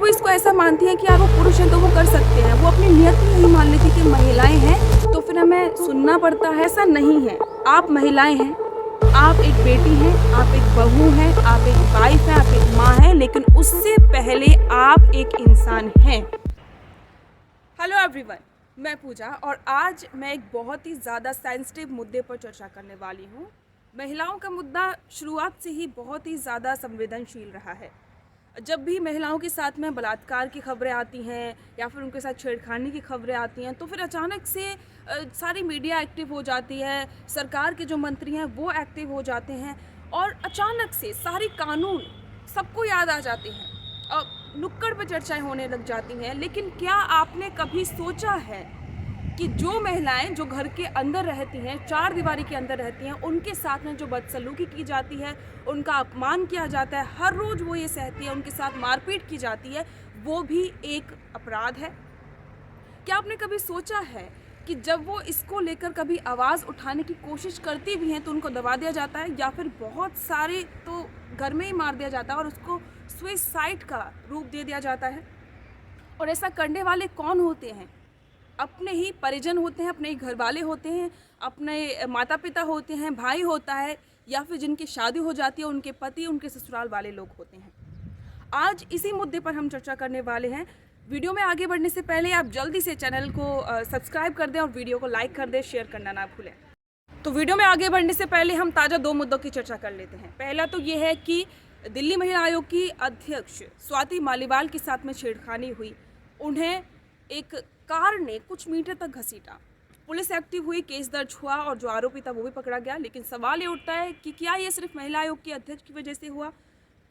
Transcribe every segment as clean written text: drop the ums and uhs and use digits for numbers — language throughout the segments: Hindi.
वो इसको ऐसा मानती हैं कि यार वो पुरुष हैं तो वो कर सकते हैं, वो अपनी नियत ही यही मान लेती कि महिलाएं हैं तो फिर हमें सुनना पड़ता है। ऐसा नहीं है, आप महिलाएं हैं, आप एक बेटी हैं, आप एक बहू हैं, आप एक वाइफ हैं, आप एक माँ हैं, लेकिन उससे पहले आप एक इंसान हैं। हेलो एवरीवन, मैं पूजा और आज मैं एक बहुत ही ज़्यादा सेंसिटिव मुद्दे पर चर्चा करने वाली हूँ। महिलाओं का मुद्दा शुरुआत से ही बहुत ही ज़्यादा संवेदनशील रहा है। जब भी महिलाओं के साथ में बलात्कार की खबरें आती हैं या फिर उनके साथ छेड़खानी की खबरें आती हैं तो फिर अचानक से सारी मीडिया एक्टिव हो जाती है, सरकार के जो मंत्री हैं वो एक्टिव हो जाते हैं और अचानक से सारी कानून सबको याद आ जाते हैं, नुक्कड़ पर चर्चाएं होने लग जाती हैं। लेकिन क्या आपने कभी सोचा है कि जो महिलाएं जो घर के अंदर रहती हैं, चार दीवारी के अंदर रहती हैं, उनके साथ में जो बदसलूकी की जाती है, उनका अपमान किया जाता है, हर रोज़ वो ये सहती है, उनके साथ मारपीट की जाती है, वो भी एक अपराध है? क्या आपने कभी सोचा है कि जब वो इसको लेकर कभी आवाज़ उठाने की कोशिश करती भी हैं तो उनको दबा दिया जाता है या फिर बहुत सारे तो घर में ही मार दिया जाता है और उसको सुसाइड का रूप दे दिया जाता है? और ऐसा करने वाले कौन होते हैं? अपने ही परिजन होते हैं, अपने ही घर वाले होते हैं, अपने माता पिता होते हैं, भाई होता है या फिर जिनकी शादी हो जाती है उनके पति, उनके ससुराल वाले लोग होते हैं। आज इसी मुद्दे पर हम चर्चा करने वाले हैं। वीडियो में आगे बढ़ने से पहले आप जल्दी से चैनल को सब्सक्राइब कर दें और वीडियो को लाइक कर दें, शेयर करना ना भूलें। तो वीडियो में आगे बढ़ने से पहले हम ताज़ा दो मुद्दों की चर्चा कर लेते हैं। पहला तो ये है कि दिल्ली महिला आयोग की अध्यक्ष स्वाति मालीवाल के साथ में छेड़खानी हुई, उन्हें एक कार ने कुछ मीटर तक घसीटा, पुलिस एक्टिव हुई, केस दर्ज हुआ और जो आरोपी था वो भी पकड़ा गया। लेकिन सवाल ये उठता है कि क्या ये सिर्फ महिला आयोग की अध्यक्ष की वजह से हुआ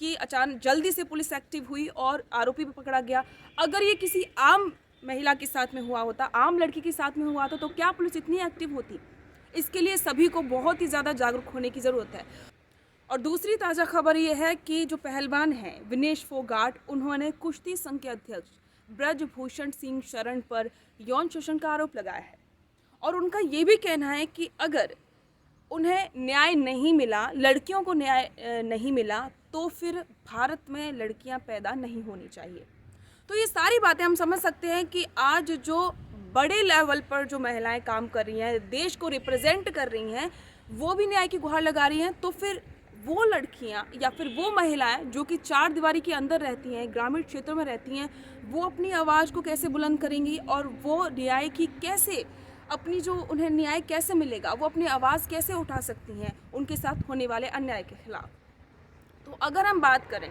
कि अचानक जल्दी से पुलिस एक्टिव हुई और आरोपी भी पकड़ा गया? अगर ये किसी आम महिला के साथ में हुआ होता, आम लड़की के साथ में हुआ होता, तो क्या पुलिस इतनी एक्टिव होती? इसके लिए सभी को बहुत ही ज़्यादा जागरूक होने की ज़रूरत है। और दूसरी ताज़ा खबर ये है कि जो पहलवान हैं विनेश फोगाट, उन्होंने कुश्ती संघ के अध्यक्ष ब्रजभूषण सिंह शरण पर यौन शोषण का आरोप लगाया है और उनका ये भी कहना है कि अगर उन्हें न्याय नहीं मिला, लड़कियों को न्याय नहीं मिला, तो फिर भारत में लड़कियां पैदा नहीं होनी चाहिए। तो ये सारी बातें हम समझ सकते हैं कि आज जो बड़े लेवल पर जो महिलाएं काम कर रही हैं, देश को रिप्रेजेंट कर रही हैं, वो भी न्याय की गुहार लगा रही हैं। तो फिर वो लड़कियां या फिर वो महिलाएं जो कि चार दीवारी के अंदर रहती हैं, ग्रामीण क्षेत्रों में रहती हैं, वो अपनी आवाज़ को कैसे बुलंद करेंगी और वो न्याय की कैसे अपनी जो उन्हें न्याय कैसे मिलेगा, वो अपनी आवाज़ कैसे उठा सकती हैं उनके साथ होने वाले अन्याय के खिलाफ? तो अगर हम बात करें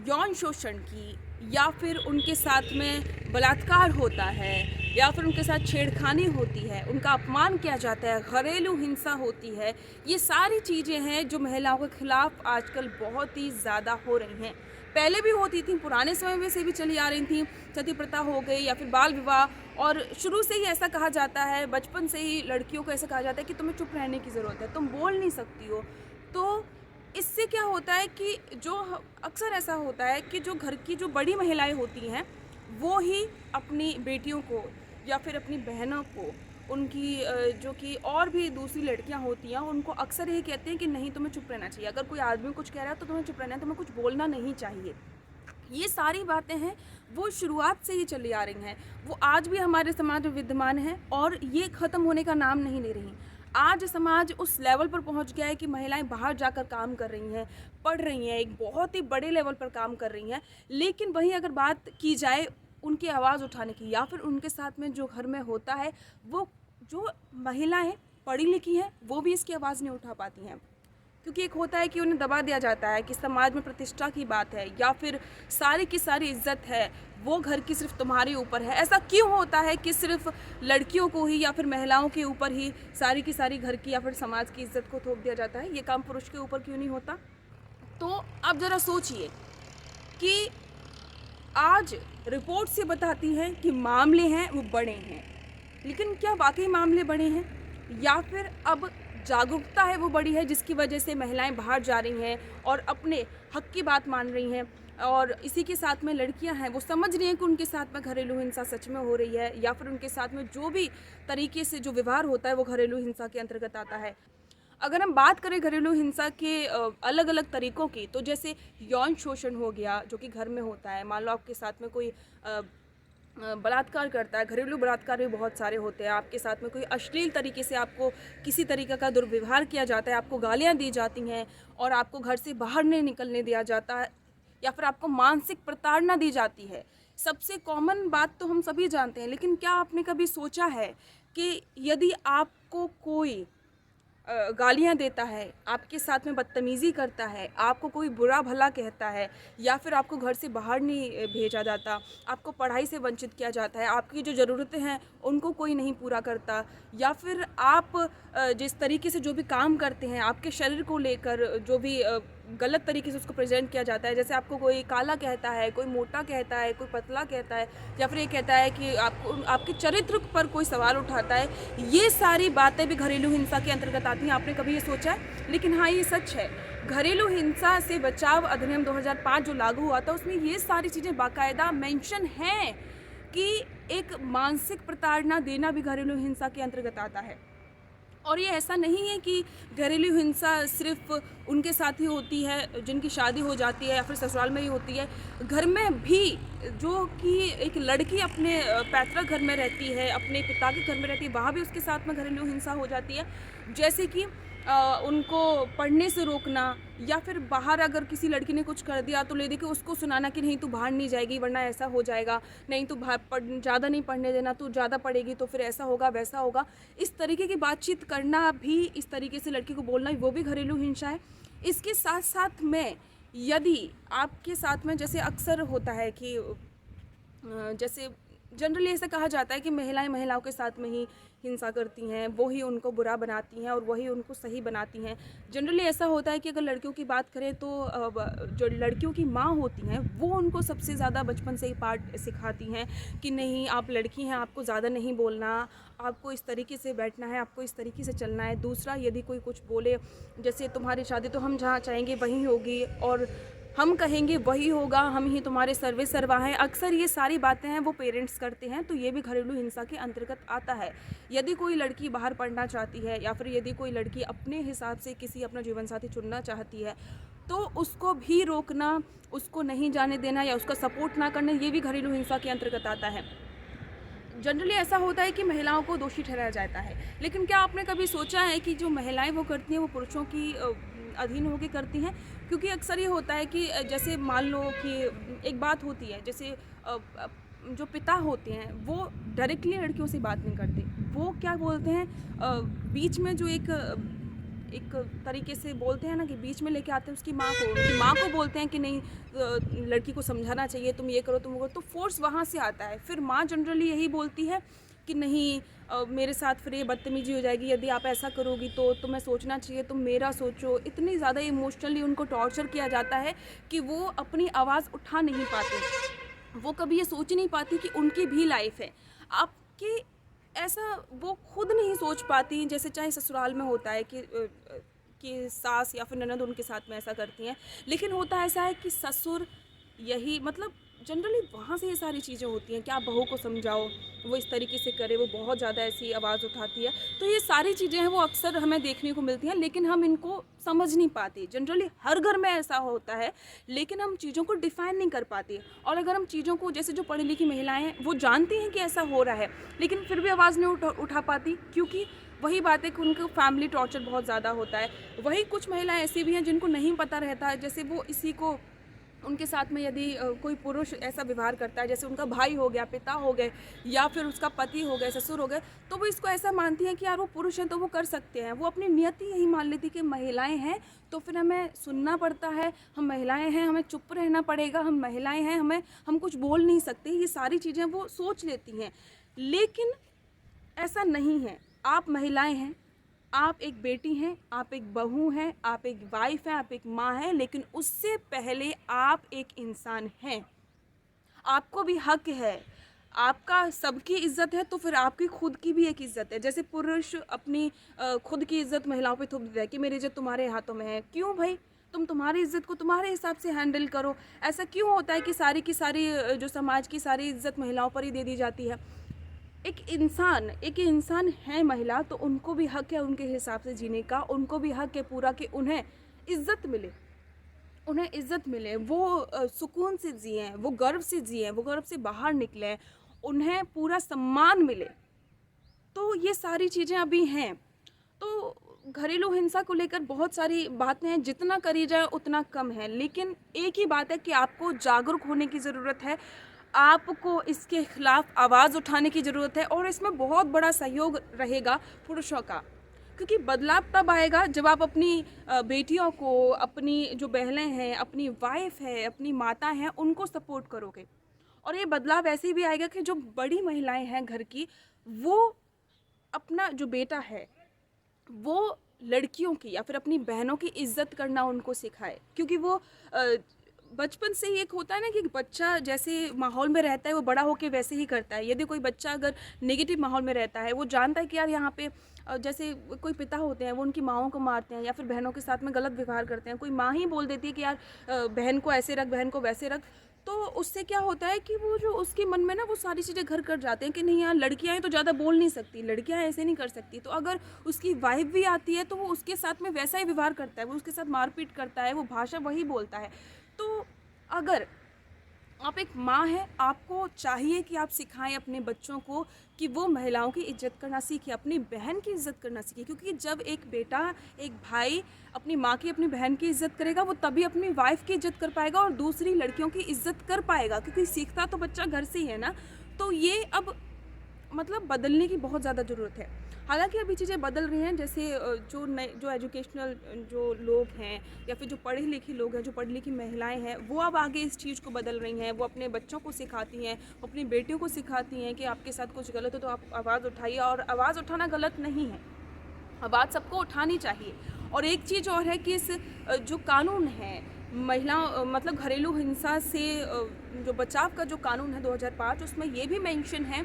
यौन शोषण की या फिर उनके साथ में बलात्कार होता है या फिर उनके साथ छेड़खानी होती है, उनका अपमान किया जाता है, घरेलू हिंसा होती है, ये सारी चीज़ें हैं जो महिलाओं के खिलाफ आजकल बहुत ही ज़्यादा हो रही हैं। पहले भी होती थी, पुराने समय में से भी चली आ रही थी, सती प्रथा हो गई या फिर बाल विवाह, और शुरू से ही ऐसा कहा जाता है, बचपन से ही लड़कियों को ऐसा कहा जाता है कि तुम्हें चुप रहने की ज़रूरत है, तुम बोल नहीं सकती हो। तो इससे क्या होता है कि जो अक्सर ऐसा होता है कि जो घर की जो बड़ी महिलाएं होती हैं वो ही अपनी बेटियों को या फिर अपनी बहनों को, उनकी जो कि और भी दूसरी लड़कियां होती हैं, उनको अक्सर यही कहते हैं कि नहीं, तुम्हें चुप रहना चाहिए, अगर कोई आदमी कुछ कह रहा है तो तुम्हें चुप रहना है, तुम्हें कुछ बोलना नहीं चाहिए। ये सारी बातें हैं वो शुरुआत से ही चली आ रही हैं, वो आज भी हमारे समाज में विद्यमान हैं और ये ख़त्म होने का नाम नहीं ले रही। आज समाज उस लेवल पर पहुंच गया है कि महिलाएं बाहर जाकर काम कर रही हैं, पढ़ रही हैं, एक बहुत ही बड़े लेवल पर काम कर रही हैं। लेकिन वहीं अगर बात की जाए उनकी आवाज़ उठाने की या फिर उनके साथ में जो घर में होता है, वो जो महिलाएं पढ़ी लिखी हैं वो भी इसकी आवाज़ नहीं उठा पाती हैं, क्योंकि एक होता है कि उन्हें दबा दिया जाता है कि समाज में प्रतिष्ठा की बात है या फिर सारी की सारी इज्जत है वो घर की सिर्फ तुम्हारे ऊपर है। ऐसा क्यों होता है कि सिर्फ लड़कियों को ही या फिर महिलाओं के ऊपर ही सारी की सारी घर की या फिर समाज की इज्जत को थोप दिया जाता है? ये काम पुरुष के ऊपर क्यों नहीं होता? तो आप ज़रा सोचिए कि आज रिपोर्ट से बताती हैं कि मामले हैं वो बड़े हैं, लेकिन क्या वाकई मामले बड़े हैं या फिर अब जागरूकता है वो बड़ी है जिसकी वजह से महिलाएं बाहर जा रही हैं और अपने हक की बात मान रही हैं? और इसी के साथ में लड़कियां हैं वो समझ रही हैं कि उनके साथ में घरेलू हिंसा सच में हो रही है या फिर उनके साथ में जो भी तरीके से जो व्यवहार होता है वो घरेलू हिंसा के अंतर्गत आता है। अगर हम बात करें घरेलू हिंसा के अलग अलग तरीक़ों की, तो जैसे यौन शोषण हो गया जो कि घर में होता है। मान लो आपके साथ में कोई बलात्कार करता है। घरेलू बलात्कार भी बहुत सारे होते हैं। आपके साथ में कोई अश्लील तरीके से आपको किसी तरीके का दुर्व्यवहार किया जाता है, आपको गालियाँ दी जाती हैं और आपको घर से बाहर नहीं निकलने दिया जाता है, या फिर आपको मानसिक प्रताड़ना दी जाती है। सबसे कॉमन बात तो हम सभी जानते हैं, लेकिन क्या आपने कभी सोचा है कि यदि आपको कोई गालियाँ देता है, आपके साथ में बदतमीज़ी करता है, आपको कोई बुरा भला कहता है, या फिर आपको घर से बाहर नहीं भेजा जाता, आपको पढ़ाई से वंचित किया जाता है, आपकी जो ज़रूरतें हैं उनको कोई नहीं पूरा करता, या फिर आप जिस तरीके से जो भी काम करते हैं, आपके शरीर को लेकर जो भी गलत तरीके से उसको प्रेजेंट किया जाता है, जैसे आपको कोई काला कहता है, कोई मोटा कहता है, कोई पतला कहता है, या फिर ये कहता है कि आपको आपके चरित्र पर कोई सवाल उठाता है, ये सारी बातें भी घरेलू हिंसा के अंतर्गत आती हैं। आपने कभी ये सोचा है? लेकिन हाँ, ये सच है। घरेलू हिंसा से बचाव अधिनियम 2005 जो लागू हुआ था, उसमें ये सारी चीज़ें बाकायदा मेंशन हैं कि एक मानसिक प्रताड़ना देना भी घरेलू हिंसा के अंतर्गत आता है। और ये ऐसा नहीं है कि घरेलू हिंसा सिर्फ उनके साथ ही होती है जिनकी शादी हो जाती है या फिर ससुराल में ही होती है। घर में भी जो कि एक लड़की अपने पैतृक घर में रहती है, अपने पिता के घर में रहती है, वहाँ भी उसके साथ में घरेलू हिंसा हो जाती है। जैसे कि उनको पढ़ने से रोकना, या फिर बाहर अगर किसी लड़की ने कुछ कर दिया तो ले दे के उसको सुनाना कि नहीं तू बाहर नहीं जाएगी वरना ऐसा हो जाएगा, नहीं तू ज़्यादा नहीं पढ़ने देना, तू ज़्यादा पढ़ेगी तो फिर ऐसा होगा वैसा होगा। इस तरीके की बातचीत करना भी, इस तरीके से लड़की को बोलना, वो भी घरेलू हिंसा है। इसके साथ साथ में यदि आपके साथ में, जैसे अक्सर होता है कि जैसे जनरली ऐसा कहा जाता है कि महिलाएं महिलाओं के साथ में ही हिंसा करती हैं, वो ही उनको बुरा बनाती हैं और वही उनको सही बनाती हैं। जनरली ऐसा होता है कि अगर लड़कियों की बात करें तो जो लड़कियों की माँ होती हैं वो उनको सबसे ज़्यादा बचपन से ही पाठ सिखाती हैं कि नहीं आप लड़की हैं, आपको ज़्यादा नहीं बोलना, आपको इस तरीके से बैठना है, आपको इस तरीके से चलना है। दूसरा, यदि कोई कुछ बोले, जैसे तुम्हारी शादी तो हम जहाँ चाहेंगे वहीं होगी और हम कहेंगे वही होगा, हम ही तुम्हारे सर्वे सर्वा हैं। अक्सर ये सारी बातें हैं वो पेरेंट्स करते हैं, तो ये भी घरेलू हिंसा के अंतर्गत आता है। यदि कोई लड़की बाहर पढ़ना चाहती है या फिर यदि कोई लड़की अपने हिसाब से किसी अपना जीवन साथी चुनना चाहती है, तो उसको भी रोकना, उसको नहीं जाने देना या उसका सपोर्ट ना करना, ये भी घरेलू हिंसा के अंतर्गत आता है। जनरली ऐसा होता है कि महिलाओं को दोषी ठहराया जाता है, लेकिन क्या आपने कभी सोचा है कि जो महिलाएं वो करती हैं वो पुरुषों की अधीन होकर करती हैं? क्योंकि अक्सर ये होता है कि जैसे मान लो कि एक बात होती है, जैसे जो पिता होते हैं वो डायरेक्टली लड़कियों से बात नहीं करते, वो क्या बोलते हैं, बीच में जो एक तरीके से बोलते हैं ना, कि बीच में लेके आते हैं उसकी माँ को बोलते हैं कि नहीं लड़की को समझाना चाहिए, तुम ये करो तुम वो करो, तो फोर्स वहाँ से आता है। फिर माँ जनरली यही बोलती है कि नहीं मेरे साथ फिर ये बदतमीजी हो जाएगी, यदि आप ऐसा करोगी तो तुम्हें सोचना चाहिए, तुम मेरा सोचो। इतनी ज़्यादा इमोशनली उनको टॉर्चर किया जाता है कि वो अपनी आवाज़ उठा नहीं पाते, वो कभी ये सोच नहीं पाती कि उनकी भी लाइफ है। आपकी ऐसा वो खुद नहीं सोच पाती, जैसे चाहे ससुराल में होता है कि सास या फिर ननद उनके साथ में ऐसा करती हैं, लेकिन होता ऐसा है कि ससुर यही मतलब जनरली वहाँ से ये सारी चीज़ें होती हैं कि आप बहू को समझाओ, वो इस तरीके से करे, वो बहुत ज़्यादा ऐसी आवाज़ उठाती है। तो ये सारी चीज़ें हैं वो अक्सर हमें देखने को मिलती हैं, लेकिन हम इनको समझ नहीं पाते। जनरली हर घर में ऐसा होता है, लेकिन हम चीज़ों को डिफ़ाइन नहीं कर पाते। और अगर हम चीज़ों को, जैसे जो पढ़ी लिखी महिलाएं हैं वो जानती हैं कि ऐसा हो रहा है, लेकिन फिर भी आवाज़ नहीं उठा पाती, क्योंकि वही बात है कि उनको फैमिली टॉर्चर बहुत ज़्यादा होता है। वही कुछ महिलाएं ऐसी भी हैं जिनको नहीं पता रहता है, जैसे वो इसी को, उनके साथ में यदि कोई पुरुष ऐसा व्यवहार करता है, जैसे उनका भाई हो गया, पिता हो गए, या फिर उसका पति हो गए, ससुर हो गए, तो वो इसको ऐसा मानती हैं कि यार वो पुरुष हैं तो वो कर सकते हैं। वो अपनी नियति यही मान लेती कि महिलाएं हैं तो फिर हमें सुनना पड़ता है, हम महिलाएं हैं, हमें चुप रहना पड़ेगा, हम महिलाएं हैं, हम कुछ बोल नहीं सकते। ये सारी चीज़ें वो सोच लेती हैं, लेकिन ऐसा नहीं है। आप महिलाएं हैं, आप एक बेटी हैं, आप एक बहू हैं, आप एक वाइफ हैं, आप एक माँ हैं, लेकिन उससे पहले आप एक इंसान हैं। आपको भी हक है, आपका सबकी इज्जत है, तो फिर आपकी खुद की भी एक इज्जत है। जैसे पुरुष अपनी खुद की इज्जत महिलाओं पे थोप देता है कि मेरी इज्जत तुम्हारे हाथों में है। क्यों भाई, तुम तुम्हारी इज्जत को तुम्हारे हिसाब से हैंडल करो। ऐसा क्यों होता है कि सारी की सारी जो समाज की सारी इज्जत महिलाओं पर ही दे दी जाती है? एक इंसान है महिला, तो उनको भी हक है उनके हिसाब से जीने का, उनको भी हक है पूरा कि उन्हें इज्जत मिले, उन्हें इज्जत मिले, वो सुकून से जिएं, वो गर्व से जिएं, वो गर्व से बाहर निकलें, उन्हें पूरा सम्मान मिले। तो ये सारी चीज़ें अभी हैं। तो घरेलू हिंसा को लेकर बहुत सारी बातें हैं, जितना करी जाए उतना कम है, लेकिन एक ही बात है कि आपको जागरूक होने की ज़रूरत है, आपको इसके खिलाफ आवाज़ उठाने की ज़रूरत है, और इसमें बहुत बड़ा सहयोग रहेगा पुरुषों का, क्योंकि बदलाव तब आएगा जब आप अपनी बेटियों को, अपनी जो बहनें हैं, अपनी वाइफ है, अपनी माता हैं, उनको सपोर्ट करोगे। और ये बदलाव ऐसे भी आएगा कि जो बड़ी महिलाएं हैं घर की, वो अपना जो बेटा है वो लड़कियों की या फिर अपनी बहनों की इज्जत करना उनको सिखाए, क्योंकि वो बचपन से ही एक होता है ना कि बच्चा जैसे माहौल में रहता है वो बड़ा होकर वैसे ही करता है। यदि कोई बच्चा अगर नेगेटिव माहौल में रहता है, वो जानता है कि यार यहाँ पे जैसे कोई पिता होते हैं वो उनकी माँओं को मारते हैं या फिर बहनों के साथ में गलत व्यवहार करते हैं, कोई माँ ही बोल देती है कि यार बहन को ऐसे रख, बहन को वैसे रख, तो उससे क्या होता है कि वो जो उसके मन में ना वो सारी चीज़ें घर कर जाते हैं कि नहीं यार लड़कियां हैं तो ज़्यादा बोल नहीं सकती, लड़कियां ऐसे नहीं कर सकती। तो अगर उसकी वाइफ भी आती है तो वो उसके साथ में वैसा ही व्यवहार करता है, वो उसके साथ मारपीट करता है, वो भाषा वही बोलता है। तो अगर आप एक माँ हैं, आपको चाहिए कि आप सिखाएं अपने बच्चों को कि वो महिलाओं की इज्जत करना सीखे, अपनी बहन की इज्जत करना सीखे, क्योंकि जब एक बेटा, एक भाई अपनी माँ की, अपनी बहन की इज्जत करेगा, वो तभी अपनी वाइफ की इज्जत कर पाएगा और दूसरी लड़कियों की इज्जत कर पाएगा, क्योंकि सीखता तो बच्चा घर से ही है ना। तो ये अब मतलब बदलने की बहुत ज़्यादा ज़रूरत है। हालांकि अभी चीज़ें बदल रही हैं, जैसे जो एजुकेशनल जो लोग हैं या फिर जो पढ़े लिखे लोग हैं, जो पढ़ी लिखी महिलाएं हैं, वो अब आगे इस चीज़ को बदल रही हैं। वो अपने बच्चों को सिखाती हैं, वो अपनी बेटियों को सिखाती हैं कि आपके साथ कुछ गलत हो तो आप आवाज़ उठाइए, और आवाज़ उठाना गलत नहीं है, आवाज़ सबको उठानी चाहिए। और एक चीज़ और है कि इस जो कानून है महिला मतलब घरेलू हिंसा से जो बचाव का जो कानून है 2005, उसमें ये भी मेंशन है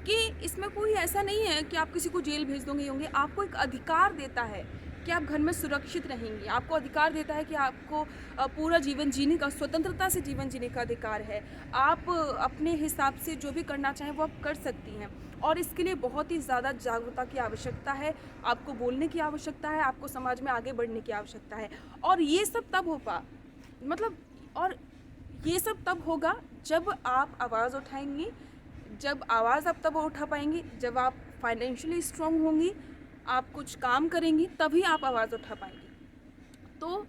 कि इसमें कोई ऐसा नहीं है कि आप किसी को जेल भेज होंगे। आपको एक अधिकार देता है कि आप घर में सुरक्षित रहेंगे, आपको अधिकार देता है कि आपको पूरा जीवन जीने का, स्वतंत्रता से जीवन जीने का अधिकार है। आप अपने हिसाब से जो भी करना चाहें वो आप कर सकती हैं, और इसके लिए बहुत ही ज़्यादा जागरूकता की आवश्यकता है, आपको बोलने की आवश्यकता है, आपको समाज में आगे बढ़ने की आवश्यकता है। और ये सब तब होगा जब आप आवाज़ उठाएंगी, जब आवाज़ आप तब उठा पाएंगी जब आप फाइनेंशियली स्ट्रॉन्ग होंगी, आप कुछ काम करेंगी, तभी आप आवाज़ उठा पाएंगी। तो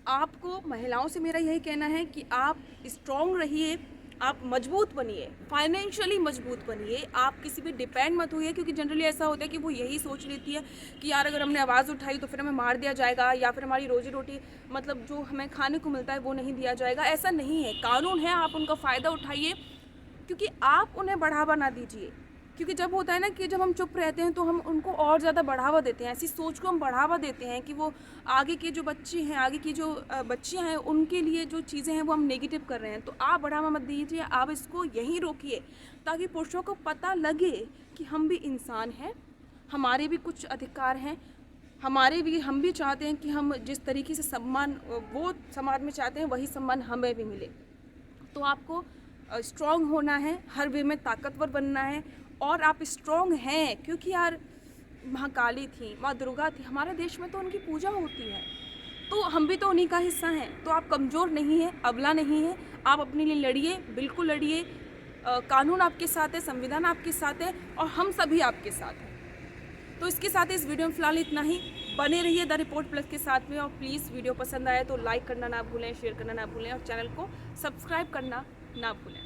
आपको महिलाओं से मेरा यही कहना है कि आप स्ट्रॉन्ग रहिए, आप मजबूत बनिए, फाइनेंशियली मजबूत बनिए, आप किसी पे डिपेंड मत होइए, क्योंकि जनरली ऐसा होता है कि वो यही सोच लेती है कि यार अगर हमने आवाज़ उठाई तो फिर हमें मार दिया जाएगा, या फिर हमारी रोजी रोटी मतलब जो हमें खाने को मिलता है वो नहीं दिया जाएगा। ऐसा नहीं है, कानून है, आप उनका फ़ायदा उठाइए, क्योंकि आप उन्हें बढ़ावा ना दीजिए। क्योंकि जब होता है ना कि जब हम चुप रहते हैं तो हम उनको और ज़्यादा बढ़ावा देते हैं, ऐसी सोच को हम बढ़ावा देते हैं कि वो आगे के जो बच्चे हैं, आगे की जो बच्चियां हैं, उनके लिए जो चीज़ें हैं वो हम नेगेटिव कर रहे हैं। तो आप बढ़ावा मत दीजिए, आप इसको यहीं रोकिए, ताकि पुरुषों को पता लगे कि हम भी इंसान हैं, हमारे भी कुछ अधिकार हैं, हम भी चाहते हैं कि हम जिस तरीके से सम्मान वो समाज में चाहते हैं वही सम्मान हमें भी मिले। तो आपको स्ट्रॉन्ग होना है, हर वे में ताकतवर बनना है, और आप स्ट्रॉन्ग हैं क्योंकि यार महाकाली थी, माँ दुर्गा थी, हमारे देश में तो उनकी पूजा होती है, तो हम भी तो उन्हीं का हिस्सा हैं। तो आप कमज़ोर नहीं हैं, अबला नहीं हैं, आप अपने लिए लड़िए, बिल्कुल लड़िए। कानून आपके साथ है, संविधान आपके साथ है, और हम सभी आपके साथ हैं। तो इसके साथ इस वीडियो में फ़िलहाल इतना ही। बने रहिए द रिपोर्ट प्लस के साथ में, और प्लीज़ वीडियो पसंद आए तो लाइक करना ना भूलें, शेयर करना ना भूलें, और चैनल को सब्सक्राइब करना ना भूलें।